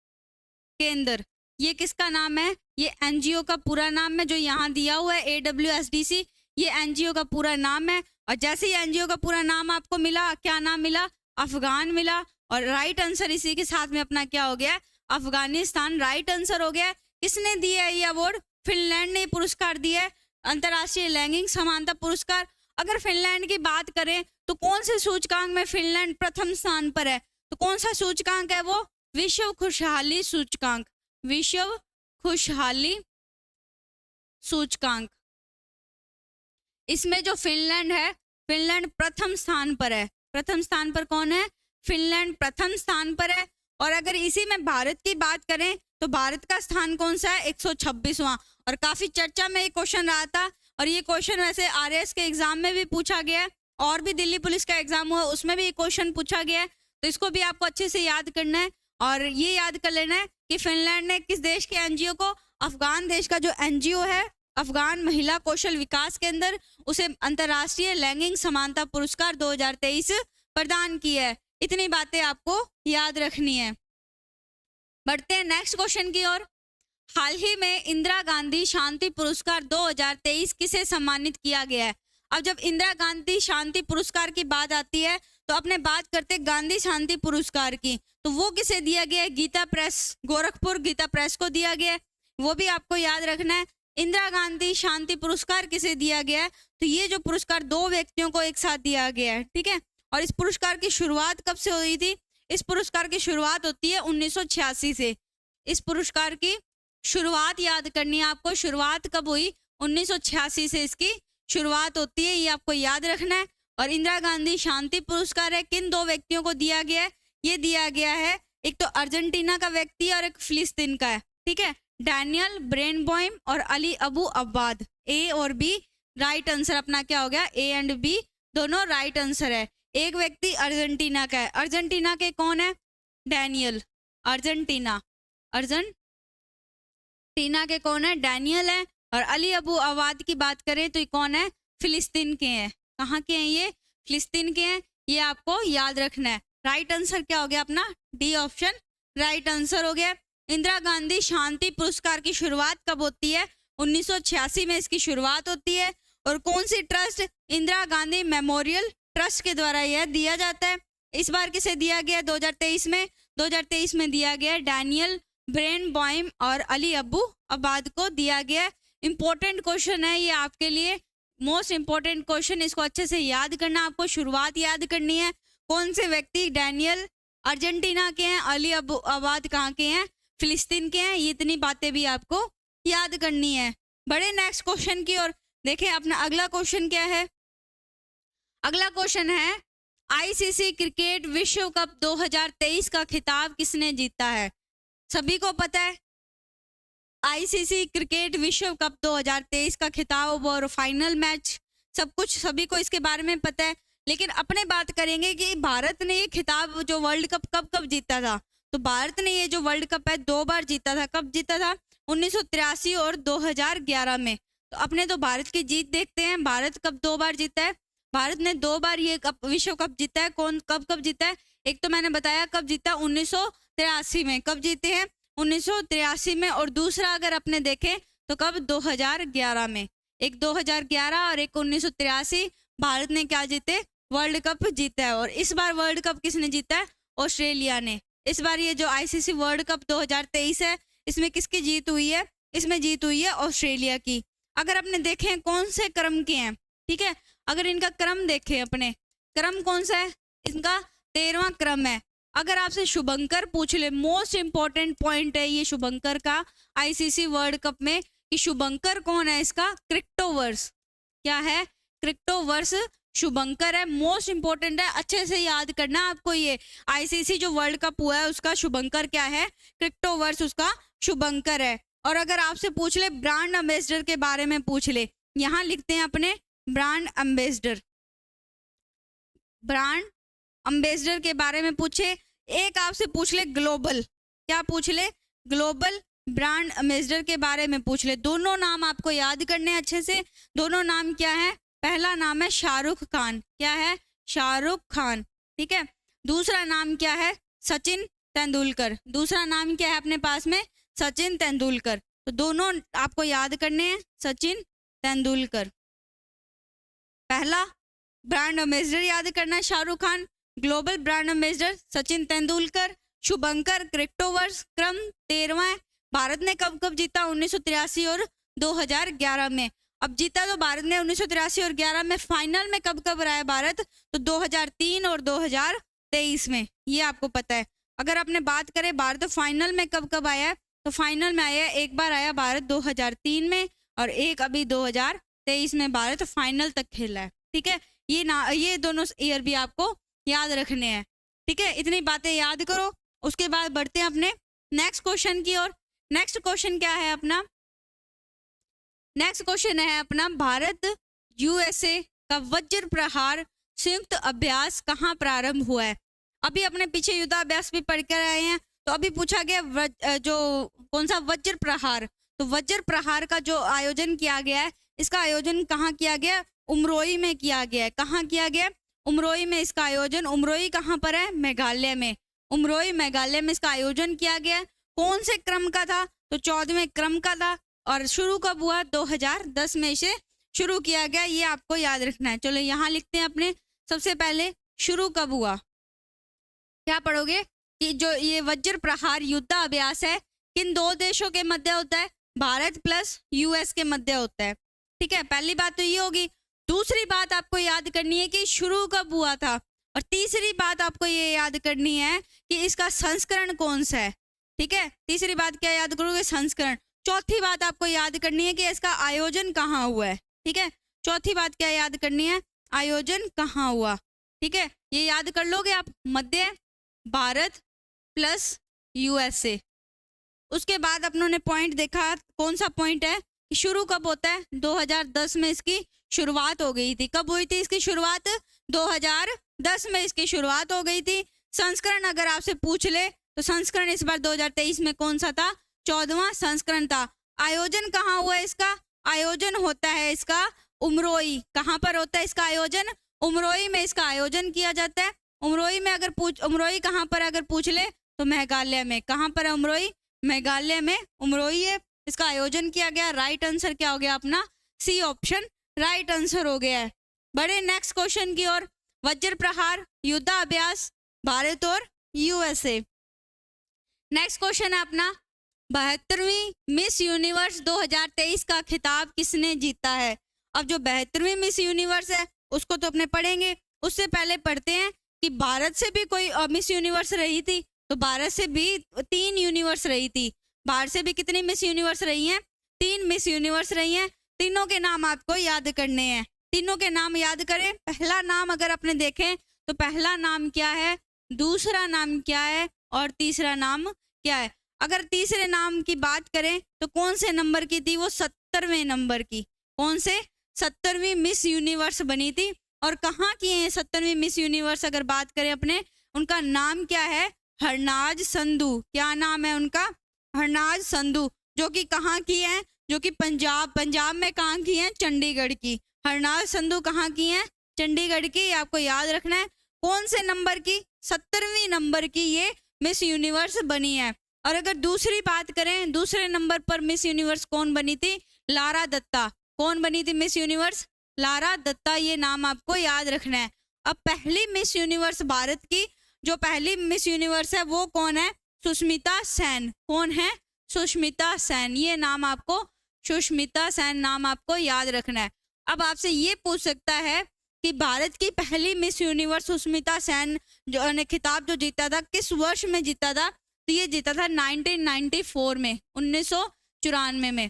केंद्र, ये किसका नाम है? ये एनजीओ का पूरा नाम है, जो यहाँ दिया हुआ है AWSDC, ये एनजीओ का पूरा नाम है। और जैसे ही एनजीओ का पूरा नाम आपको मिला, क्या नाम मिला? अफगान मिला। और राइट आंसर इसी के साथ में अपना क्या हो गया? अफगानिस्तान राइट आंसर हो गया। किसने दिया है ये अवार्ड? फिनलैंड ने पुरस्कार दिया है, अंतर्राष्ट्रीय लैंगिक समानता पुरस्कार। अगर फिनलैंड की बात करें तो कौन से सूचकांक में फिनलैंड प्रथम स्थान पर है? तो कौन सा सूचकांक है वो? विश्व खुशहाली सूचकांक, विश्व खुशहाली सूचकांक। इसमें जो फिनलैंड है, फिनलैंड प्रथम स्थान पर है। प्रथम स्थान पर कौन है? फिनलैंड प्रथम स्थान पर है। और अगर इसी में भारत की बात करें तो भारत का स्थान कौन सा है? 126वां। और काफी चर्चा में ये क्वेश्चन रहा था, और ये क्वेश्चन वैसे RAS के एग्जाम में भी पूछा गया है, और भी दिल्ली पुलिस का एग्जाम हुआ उसमें भी ये क्वेश्चन पूछा गया है। तो इसको भी आपको अच्छे से याद करना है, और ये याद कर लेना है कि फिनलैंड ने किस देश के एनजीओ को, अफगान देश का जो एनजीओ है अफगान महिला कौशल विकास केंद्र, उसे अंतर्राष्ट्रीय लैंगिक समानता पुरस्कार 2023 प्रदान किया है। इतनी बातें आपको याद रखनी है। बढ़ते हैं नेक्स्ट क्वेश्चन की ओर। हाल ही में इंदिरा गांधी शांति पुरस्कार 2023 किसे सम्मानित किया गया है? अब जब इंदिरा गांधी शांति पुरस्कार की बात आती है तो अपने बात करते हैं गांधी शांति पुरस्कार की, तो वो किसे दिया गया है? गीता प्रेस, गोरखपुर गीता प्रेस को दिया गया है, वो भी आपको याद रखना है। इंदिरा गांधी शांति पुरस्कार किसे दिया गया है? तो ये जो पुरस्कार 2 व्यक्तियों को एक साथ दिया गया है, ठीक है। और इस पुरस्कार की शुरुआत कब से हुई थी? इस पुरस्कार की शुरुआत होती है 1986 से। इस पुरस्कार की शुरुआत याद करनी है आपको, शुरुआत कब हुई? 1986 से इसकी शुरुआत होती है, ये आपको याद रखना है। और इंदिरा गांधी शांति पुरस्कार है, किन 2 व्यक्तियों को दिया गया है? ये दिया गया है, एक तो अर्जेंटीना का व्यक्ति और एक फिलिस्तीन का है, ठीक है। डैनियल ब्रेनबॉइम और अली अबू अब्बाद, A और B राइट आंसर अपना क्या हो गया? A एंड B दोनों राइट आंसर है। एक व्यक्ति अर्जेंटीना का है, अर्जेंटीना के कौन है? डैनियल। अर्जेंटीना के कौन है? डैनियल है। और अली अबू अब्बाद की बात करें तो ये कौन है? फिलिस्तीन के हैं। कहाँ के हैं ये? फिलिस्तीन के हैं, ये आपको याद रखना है। राइट आंसर क्या हो गया अपना? D ऑप्शन राइट आंसर हो गया। इंदिरा गांधी शांति पुरस्कार की शुरुआत कब होती है? 1986 में इसकी शुरुआत होती है। और कौन सी trust? Indira Gandhi memorial trust के द्वारा यह दिया जाता है। इस बार किसे दिया गया? 2023 में। 2023 में दिया गया डैनियल ब्रेनबॉइम और अली अबू अब्बाद को दिया गया। इंपॉर्टेंट क्वेश्चन है ये आपके लिए, मोस्ट इंपॉर्टेंट क्वेश्चन, इसको अच्छे से याद करना। आपको शुरुआत याद करनी है। कौन से व्यक्ति? डैनियल अर्जेंटीना के हैं, अली अबू अब्बाद कहाँ के हैं? फिलिस्तीन के हैं। ये इतनी बातें भी आपको याद करनी है। बड़े नेक्स्ट क्वेश्चन की ओर देखें। अपना अगला क्वेश्चन क्या है? अगला क्वेश्चन है ICC क्रिकेट विश्व कप 2023 का खिताब किसने जीता है? सभी को पता है ICC क्रिकेट विश्व कप 2023 का खिताब और फाइनल मैच सब कुछ सभी को इसके बारे में पता है। लेकिन अपने बात करेंगे कि भारत ने ये खिताब जो वर्ल्ड कप कब कब जीता था। तो भारत ने ये जो वर्ल्ड कप है 2 बार जीता था। कब जीता था? 1983 और 2011 में। तो अपने तो भारत की जीत देखते हैं, भारत कब 2 बार जीता है। भारत ने 2 बार ये कप विश्व कप जीता है। कौन कब कब जीता है? एक तो मैंने बताया कब जीता, 1983 में। कब जीते हैं? 1983 में। और दूसरा अगर अपने देखें तो कब? 2011 में। एक 2011 और एक 1983 भारत ने क्या जीते? वर्ल्ड कप जीता है। और इस बार वर्ल्ड कप किसने जीता है? ऑस्ट्रेलिया ने। इस बार ये जो आईसीसी वर्ल्ड कप 2023 है, इसमें किसकी जीत हुई है? इसमें जीत हुई है ऑस्ट्रेलिया की। अगर अपने देखें कौन से क्रम के हैं, ठीक है, अगर इनका क्रम देखें, अपने क्रम कौन सा है? इनका 13वां क्रम है। अगर आपसे शुभंकर पूछ ले, मोस्ट इंपॉर्टेंट पॉइंट है ये शुभंकर का आईसीसी वर्ल्ड कप में, कि शुभंकर कौन है इसका? क्रिप्टोवर्स। क्या है? क्रिप्टोवर्स शुभंकर है। मोस्ट इंपॉर्टेंट है, अच्छे से याद करना आपको। ये आईसीसी जो वर्ल्ड कप हुआ है उसका शुभंकर क्या है? क्रिप्टोवर्स उसका शुभंकर है। और अगर आपसे पूछ ले ब्रांड एम्बेसडर के बारे में पूछ ले, यहाँ लिखते हैं अपने ब्रांड एम्बेसडर। ब्रांड एम्बेसडर के बारे में पूछे, एक आपसे पूछ ले ग्लोबल, क्या पूछ ले? ग्लोबल ब्रांड एम्बेसडर के बारे में पूछ ले। दोनों नाम आपको याद करने हैं अच्छे से। दोनों नाम क्या है? पहला नाम है शाहरुख खान। क्या है? शाहरुख खान, ठीक है। दूसरा नाम क्या है? सचिन तेंदुलकर। दूसरा नाम क्या है अपने पास में? सचिन तेंदुलकर। तो दोनों आपको याद करने हैं, सचिन तेंदुलकर। पहला ब्रांड एम्बेसडर याद करना है Shahrukh Khan, global brand ambassador Sachin Tendulkar, शुभंकर क्रिप्टोवर्स। क्रम 13वां है। भारत ने कब कब जीता? 1983 और 2011 में। अब जीता तो भारत ने 1983 और 11 में। फाइनल में कब कब रहा है भारत? तो 2003 और 2023 में, ये आपको पता है। अगर आपने बात करें भारत फाइनल में कब कब आया है, तो फाइनल में आया, एक बार आया भारत 2003 में, और एक अभी 2023 में भारत फाइनल तक खेला है, ठीक है। ये दोनों ईयर भी आपको याद रखने हैं, ठीक है। इतनी बातें याद करो, उसके बाद बढ़ते हैं अपने नेक्स्ट क्वेश्चन की ओर। नेक्स्ट क्वेश्चन क्या है अपना? नेक्स्ट क्वेश्चन है अपना, भारत यूएसए का वज्र प्रहार संयुक्त अभ्यास कहाँ प्रारंभ हुआ है? अभी अपने पीछे युद्धाभ्यास भी पढ़ कर आए हैं, तो अभी पूछा गया जो कौन सा वज्र प्रहार। तो वज्र प्रहार का जो आयोजन किया गया है, इसका आयोजन कहाँ किया गया? उमरोई में किया गया है। कहाँ किया गया? उमरोई में इसका आयोजन। उमरोई कहाँ पर है? मेघालय में। उमरोई मेघालय में इसका आयोजन किया गया। कौन से क्रम का था? तो 14वें क्रम का था। और शुरू कब हुआ? 2010 में इसे शुरू किया गया, ये आपको याद रखना है। चलो यहाँ लिखते हैं अपने, सबसे पहले शुरू कब हुआ। क्या पढ़ोगे कि जो ये वज्र प्रहार युद्धाभ्यास है किन दो देशों के मध्य होता है? भारत प्लस यूएस के मध्य होता है, ठीक है। पहली बात तो ये होगी। दूसरी बात आपको याद करनी है कि शुरू कब हुआ था, और तीसरी बात आपको ये याद करनी है कि इसका संस्करण कौन सा है, ठीक है। तीसरी बात क्या याद करोगे? संस्करण। चौथी बात आपको याद करनी है कि इसका आयोजन कहाँ हुआ है, ठीक है। चौथी बात क्या याद करनी है? आयोजन कहाँ हुआ, ठीक है। ये याद कर लोगे आप, मध्य भारत प्लस यूएसए। उसके बाद अपनों ने पॉइंट देखा, कौन सा पॉइंट है? शुरू कब होता है? 2010 में इसकी शुरुआत हो गई थी। कब हुई थी इसकी शुरुआत? 2010 में इसकी शुरुआत हो गई थी। संस्करण अगर आपसे पूछ ले तो संस्करण इस बार 2023 में कौन सा था? 14वां संस्करण था। आयोजन कहाँ हुआ इसका? आयोजन होता है इसका उमरोई। कहाँ पर होता है इसका आयोजन? उमरोई में इसका आयोजन किया जाता है। उमरोई में अगर उमरोई कहाँ पर अगर पूछ ले तो मेघालय में। कहाँ पर है उमरोई? मेघालय में उमरोई है, इसका आयोजन किया गया। राइट आंसर क्या हो गया अपना? सी ऑप्शन राइट आंसर हो गया है। बड़े नेक्स्ट क्वेश्चन की ओर। वज्र प्रहार युद्धाभ्यास भारत और यूएसए। नेक्स्ट क्वेश्चन है अपना, 72वीं मिस यूनिवर्स 2023 का खिताब किसने जीता है? अब जो 72वीं मिस यूनिवर्स है उसको तो अपने पढ़ेंगे, उससे पहले पढ़ते हैं कि भारत से भी कोई मिस यूनिवर्स रही थी। तो भारत से भी 3 यूनिवर्स रही थी। भारत से भी कितनी मिस यूनिवर्स रही हैं? 3 मिस यूनिवर्स रही हैं। तीनों के नाम आपको याद करने हैं। तीनों के नाम याद करें। पहला नाम अगर आपने देखें तो पहला नाम क्या है, दूसरा नाम क्या है और तीसरा नाम क्या है। अगर तीसरे नाम की बात करें तो कौन से नंबर की थी वो? 70वें नंबर की। कौन से? 17वीं मिस यूनिवर्स बनी थी। और कहाँ की है 17वीं मिस यूनिवर्स अगर बात करें अपने, उनका नाम क्या है? हरनाज संधू। क्या नाम है उनका? हरनाज संधू। जो कि कहाँ की है? जो कि पंजाब में कहाँ की है? चंडीगढ़ की। हरनाज संधू कहाँ की है? चंडीगढ़ की। आपको याद रखना है। कौन से नंबर की? 17वीं नंबर की ये मिस यूनिवर्स बनी है। और अगर दूसरी बात करें, दूसरे नंबर पर मिस यूनिवर्स कौन बनी थी? लारा दत्ता। कौन बनी थी मिस यूनिवर्स? लारा दत्ता। ये नाम आपको याद रखना है। अब पहली मिस यूनिवर्स भारत की, जो पहली मिस यूनिवर्स है वो कौन है? सुष्मिता सेन। कौन है? सुष्मिता सेन। ये नाम आपको, सुष्मिता सेन नाम आपको याद रखना है। अब आपसे ये पूछ सकता है कि भारत की पहली मिस यूनिवर्स सुष्मिता सेन जो ने खिताब जो जीता था, किस वर्ष में जीता था? तो ये जीता था 1994 में, 1994 में।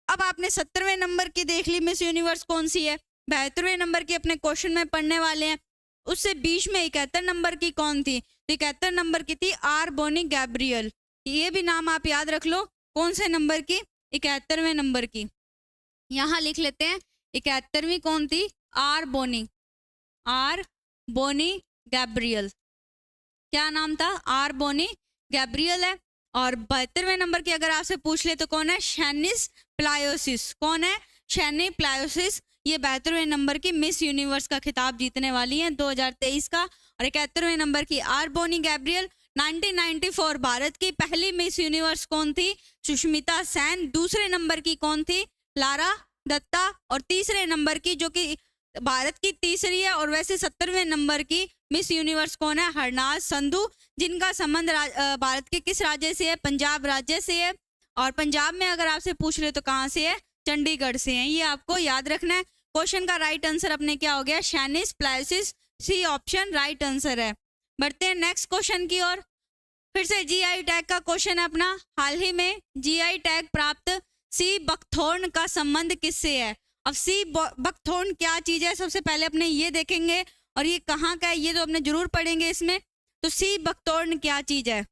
अब आपने 17वें नंबर की देख ली मिस यूनिवर्स कौन सी है। 72वें नंबर की अपने क्वेश्चन में पढ़ने वाले हैं। उससे बीच में 71 नंबर की कौन थी? तो 71 नंबर की थी आर बोनी गैब्रियल। ये भी नाम आप याद रख लो। कौन से नंबर की? 71वें नंबर की। यहाँ लिख लेते हैं 71वीं कौन थी? R'Bonney Gabriel. क्या नाम था? आर बोनी गैब्रियल है। और 72वें नंबर की अगर आपसे पूछ ले तो कौन है? शैनिस प्लायोसिस। कौन है? शैनी प्लायोसिस। ये 72वें नंबर की मिस यूनिवर्स का खिताब जीतने वाली हैं 2023 का। और 71वें नंबर की आर बोनी गैब्रियल। 1994 भारत की पहली मिस यूनिवर्स कौन थी? सुष्मिता सेन। दूसरे नंबर की कौन थी? लारा दत्ता। और तीसरे नंबर की, जो कि भारत की तीसरी है और वैसे 70वें नंबर की मिस यूनिवर्स कौन है? हरनाज संधू, जिनका संबंध भारत के किस राज्य से है? पंजाब राज्य से है। और पंजाब में अगर आपसे पूछ रहे तो कहाँ से है? चंडीगढ़ से है। ये आपको याद रखना है। क्वेश्चन का राइट आंसर अपने क्या हो गया? शैनिस प्लायोसिस। सी ऑप्शन राइट आंसर है। बढ़ते हैं नेक्स्ट क्वेश्चन की ओर। फिर से जीआई टैग का क्वेश्चन है अपना। हाल ही में जीआई टैग प्राप्त सी बकथॉर्न का संबंध किससे है? अब सी बकथॉर्न क्या चीज है, सबसे पहले अपने ये देखेंगे। और ये कहाँ का है ये तो अपने जरूर पढ़ेंगे इसमें। तो सी बकथॉर्न क्या चीज है?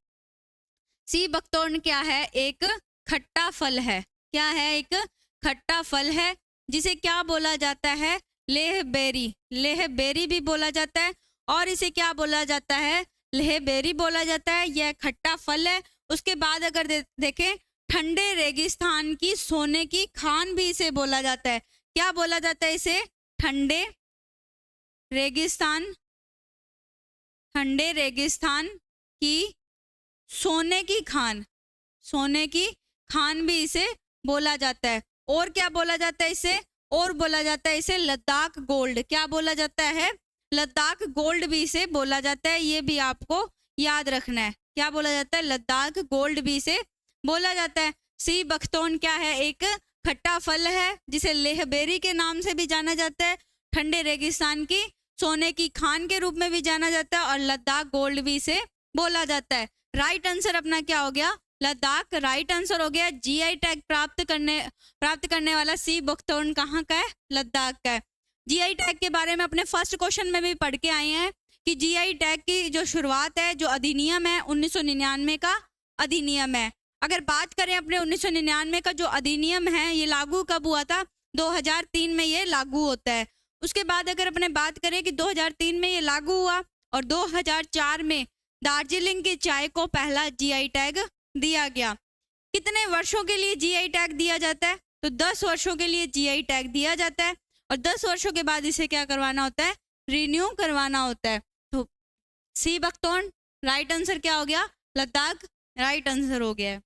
सी बकथॉर्न क्या है? एक खट्टा फल है। क्या है? एक खट्टा फल है, जिसे क्या बोला जाता है? लेह बेरी। लेह बेरी भी बोला जाता है। और इसे क्या बोला जाता है? लेह बेरी बोला जाता है। यह खट्टा फल है। उसके बाद अगर देखें, ठंडे रेगिस्तान की सोने की खान भी इसे बोला जाता है। क्या बोला जाता है इसे? ठंडे रेगिस्तान की सोने की खान। सोने की खान भी इसे बोला जाता है। और क्या बोला जाता है इसे? और बोला जाता है इसे लद्दाख गोल्ड। क्या बोला जाता है? लद्दाख गोल्ड भी इसे बोला जाता है। ये भी आपको याद रखना है। क्या बोला जाता है? लद्दाख गोल्ड भी इसे बोला जाता है। सी बकथॉर्न क्या है? एक खट्टा फल है, जिसे लेहबेरी के नाम से भी जाना जाता है। ठंडे रेगिस्तान की सोने की खान के रूप में भी जाना जाता है। और लद्दाख गोल्ड भी इसे बोला जाता है। राइट आंसर अपना क्या हो गया? लद्दाख राइट आंसर हो गया। जीआई टैग प्राप्त करने वाला सी बकथॉर्न कहाँ का है? लद्दाख का है। जीआई टैग के बारे में अपने फर्स्ट क्वेश्चन में भी पढ़ के आए हैं कि जीआई टैग की जो शुरुआत है, जो अधिनियम है, 1999 का अधिनियम है। अगर बात करें अपने 1999 का जो अधिनियम है, ये लागू कब हुआ था? 2003 में ये लागू होता है। उसके बाद अगर अपने बात करें कि 2003 में ये लागू हुआ और 2004 में दार्जिलिंग की चाय को पहला जीआई टैग दिया गया। कितने वर्षों के लिए जीआई टैग दिया जाता है? तो 10 वर्षों के लिए जीआई टैग दिया जाता है। और 10 वर्षों के बाद इसे क्या करवाना होता है? रिन्यू करवाना होता है। तो सी बकथॉर्न राइट आंसर क्या हो गया? लद्दाख राइट आंसर हो गया है।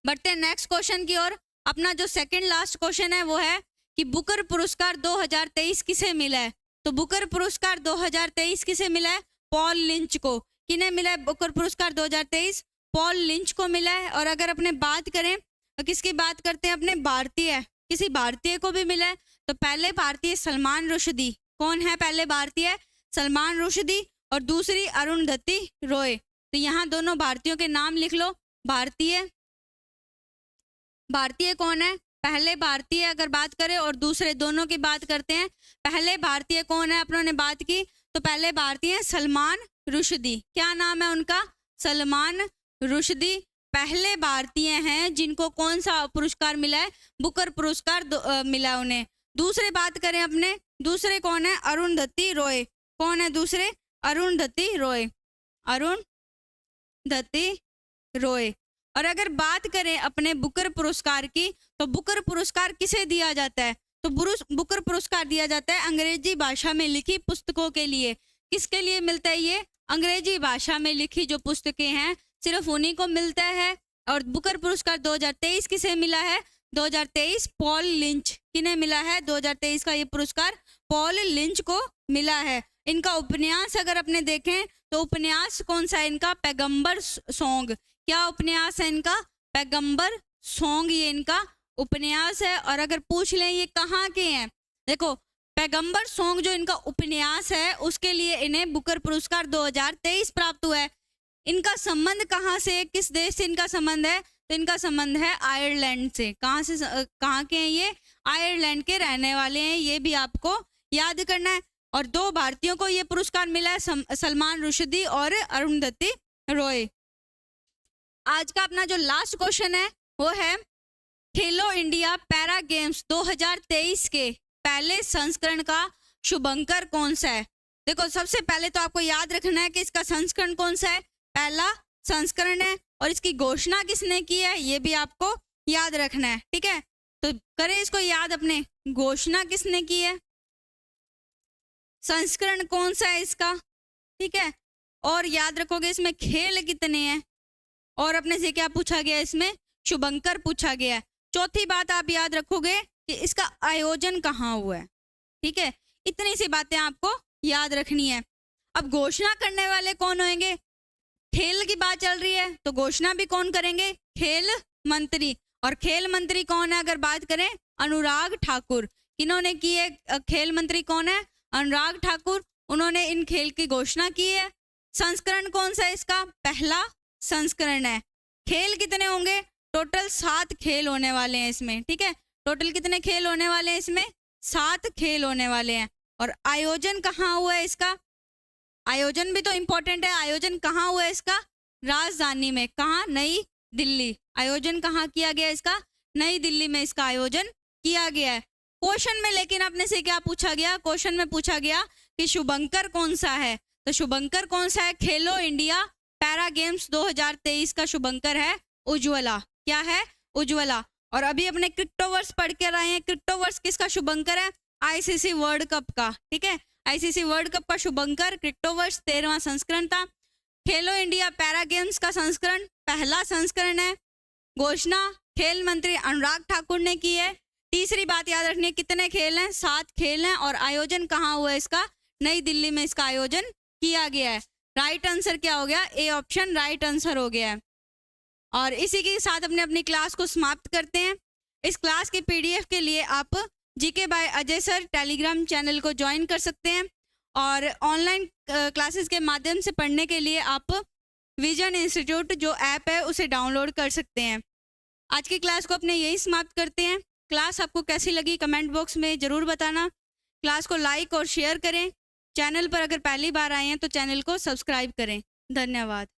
बढ़ते हैं नेक्स्ट क्वेश्चन की ओर। अपना जो सेकंड लास्ट क्वेश्चन है वो है कि बुकर पुरस्कार 2023 किसे मिला है? तो बुकर पुरस्कार 2023 किसे मिला है? पॉल लिंच को। किन्हें मिला है बुकर पुरस्कार 2023? पॉल लिंच को मिला है। और अगर अपने बात करें तो किसकी बात करते हैं अपने? भारतीय, किसी भारतीय को भी मिला है। तो पहले भारतीय सलमान रुश्दी। कौन है पहले भारतीय? सलमान रुश्दी। और दूसरी अरुणधति रॉय। तो यहाँ दोनों भारतीयों के नाम लिख लो। भारतीय कौन है? पहले भारतीय अगर बात करें और दूसरे दोनों की बात करते हैं। पहले भारतीय कौन है अपनों ने बात की? तो पहले भारतीय सलमान रुश्दी। क्या नाम है उनका? सलमान रुश्दी पहले भारतीय हैं जिनको कौन सा पुरस्कार मिला है? बुकर पुरस्कार मिला उन्हें। दूसरे बात करें अपने, दूसरे कौन है? अरुंधति रॉय। कौन है दूसरे? अरुंधति रॉय। अरुंधति रॉय। और अगर बात करें अपने बुकर पुरस्कार की, तो बुकर पुरस्कार किसे दिया जाता है? तो बुकर पुरस्कार दिया जाता है अंग्रेजी भाषा में लिखी पुस्तकों के लिए। किसके लिए मिलता है ये? अंग्रेजी भाषा में लिखी जो पुस्तकें हैं सिर्फ उन्हीं को मिलता है। और बुकर पुरस्कार 2023 किसे मिला है? 2023 पॉल लिंच। किन्हें मिला है 2023 का ये पुरस्कार? पॉल लिंच को मिला है। इनका उपन्यास अगर अपने देखें तो उपन्यास कौन सा है इनका? पैगंबर सॉन्ग। क्या उपन्यास है इनका? पैगंबर सॉन्ग, ये इनका उपन्यास है। और अगर पूछ लें ये कहाँ के हैं, देखो पैगंबर सॉन्ग जो इनका उपन्यास है उसके लिए इन्हें बुकर पुरस्कार 2023 प्राप्त हुआ है। इनका संबंध कहाँ से, किस देश से इनका संबंध है? तो इनका संबंध है आयरलैंड से। कहाँ से, कहाँ के हैं ये? आयरलैंड के रहने वाले हैं। ये भी आपको याद करना है। और 2 भारतीयों को ये पुरस्कार मिला है, सलमान रुश्दी और अरुंधति रॉय। आज का अपना जो लास्ट क्वेश्चन है वो है खेलो इंडिया पैरा गेम्स 2023 के पहले संस्करण का शुभंकर कौन सा है? देखो सबसे पहले तो आपको याद रखना है कि इसका संस्करण कौन सा है, पहला संस्करण है। और इसकी घोषणा किसने की है ये भी आपको याद रखना है, ठीक है। तो करें इसको याद अपने, घोषणा किसने की है, संस्करण कौन सा है इसका, ठीक है। और याद रखोगे इसमें खेल कितने हैं, और अपने से क्या पूछा गया, इसमें शुभंकर पूछा गया है। चौथी बात आप याद रखोगे कि इसका आयोजन कहाँ हुआ है, ठीक है। इतनी सी बातें आपको याद रखनी है। अब घोषणा करने वाले कौन होंगे, खेल की बात चल रही है तो घोषणा भी कौन करेंगे, खेल मंत्री। और खेल मंत्री कौन है अगर बात करें, अनुराग ठाकुर। किन्होंने की है, खेल मंत्री कौन है, अनुराग ठाकुर। उन्होंने इन खेल की घोषणा की है। संस्करण कौन सा है इसका, पहला संस्करण है। खेल कितने होंगे, टोटल 7 खेल होने वाले हैं इसमें, ठीक है। टोटल कितने खेल होने वाले हैं इसमें, 7 खेल होने वाले हैं। और आयोजन कहाँ हुआ है इसका, आयोजन भी तो इम्पोर्टेंट है। आयोजन कहाँ हुआ है इसका, राजधानी में, कहाँ, नई दिल्ली। आयोजन कहाँ किया गया इसका, नई दिल्ली में इसका आयोजन किया गया है। क्वेश्चन में लेकिन अपने से क्या पूछा गया, क्वेश्चन में पूछा गया कि शुभंकर कौन सा है। तो शुभंकर कौन सा है, खेलो इंडिया पैरा गेम्स 2023 का शुभंकर है उज्ज्वला। क्या है, उज्ज्वला। और अभी अपने क्रिप्टोवर्स पढ़ के रहे हैं, क्रिप्टोवर्स किसका शुभंकर है, आईसीसी वर्ल्ड कप का, ठीक है। आईसीसी वर्ल्ड कप का शुभंकर क्रिप्टोवर्स 13वां संस्करण था। खेलो इंडिया पैरा गेम्स का संस्करण पहला संस्करण है। घोषणा खेल मंत्री अनुराग ठाकुर ने की है। तीसरी बात याद रखनी है, कितने खेल हैं, 7 खेल हैं। और आयोजन कहाँ हुआ है इसका, नई दिल्ली में इसका आयोजन किया गया है। राइट आंसर क्या हो गया, ए ऑप्शन राइट आंसर हो गया है। और इसी के साथ अपनी क्लास को समाप्त करते हैं। इस क्लास के पीडीएफ के लिए आप GK by Ajay sir Telegram channel को ज्वाइन कर सकते हैं। और ऑनलाइन क्लासेस के माध्यम से पढ़ने के लिए आप विजन इंस्टीट्यूट जो ऐप है उसे डाउनलोड कर सकते हैं। आज की क्लास को अपने यही समाप्त करते हैं। क्लास आपको कैसी लगी कमेंट बॉक्स में ज़रूर बताना। क्लास को लाइक और शेयर करें। चैनल पर अगर पहली बार आए हैं तो चैनल को सब्सक्राइब करें। धन्यवाद।